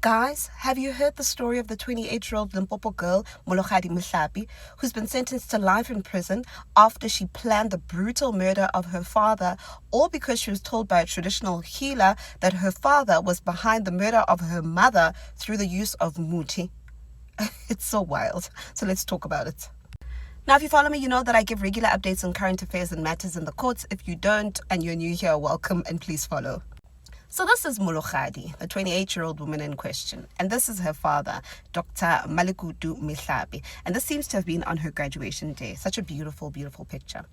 Guys, have you heard the story of the 28-year-old Limpopo girl, Molokgadi Mohlapi, who's been sentenced to life in prison after she planned the brutal murder of her father, all because she was told by a traditional healer that her father was behind the murder of her mother through the use of muti? It's so wild. So let's talk about it. Now, if you follow me, you know that I give regular updates on current affairs and matters in the courts. If you don't and you're new here, welcome and please follow. So this is Molokgadi, the 28-year-old woman in question. And this is her father, Dr. Malikudu Mohlapi. And this seems to have been on her graduation day. Such a beautiful, beautiful picture.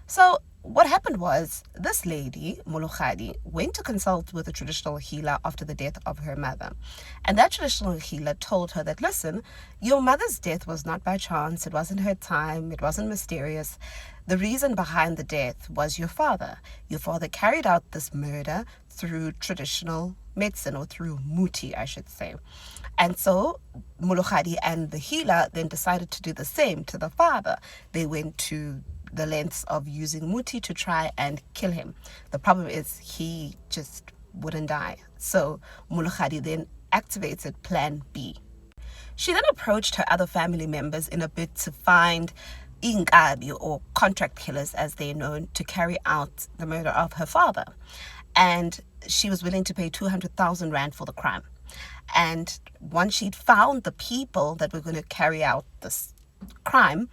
So what happened was this lady, Molokgadi, went to consult with a traditional healer after the death of her mother. And that traditional healer told her that, listen, your mother's death was not by chance. It wasn't her time. It wasn't mysterious. The reason behind the death was your father. Your father carried out this murder through traditional medicine, or through muti, I should say. And so Molokgadi and the healer then decided to do the same to the father. They went to the lengths of using muti to try and kill him. The problem is he just wouldn't die. So Molokgadi then activated Plan B. She then approached her other family members in a bid to find inkabi, or contract killers as they're known, to carry out the murder of her father. And she was willing to pay 200,000 rand for the crime. And once she'd found the people that were going to carry out this crime,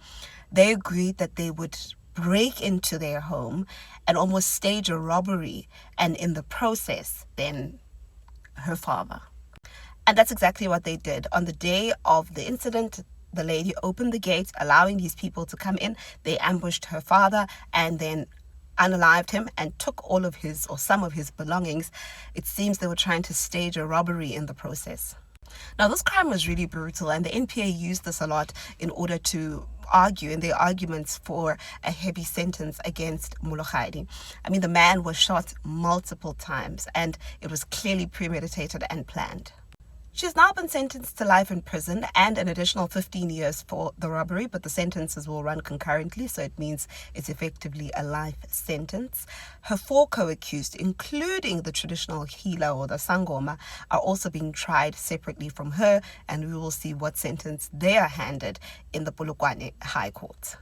they agreed that they would break into their home and almost stage a robbery, and in the process, then her father. And that's exactly what they did. On the day of the incident, the lady opened the gate, allowing these people to come in. They ambushed her father and then unalived him and took all of his, or some of his, belongings. It seems they were trying to stage a robbery in the process. Now, this crime was really brutal, and the NPA used this a lot in order to argue in their arguments for a heavy sentence against Molokgadi. I mean, the man was shot multiple times, and it was clearly premeditated and planned. She's now been sentenced to life in prison and an additional 15 years for the robbery, but the sentences will run concurrently, so it means it's effectively a life sentence. Her 4 co-accused, including the traditional healer, or the sangoma, are also being tried separately from her, and we will see what sentence they are handed in the Polokwane High Court.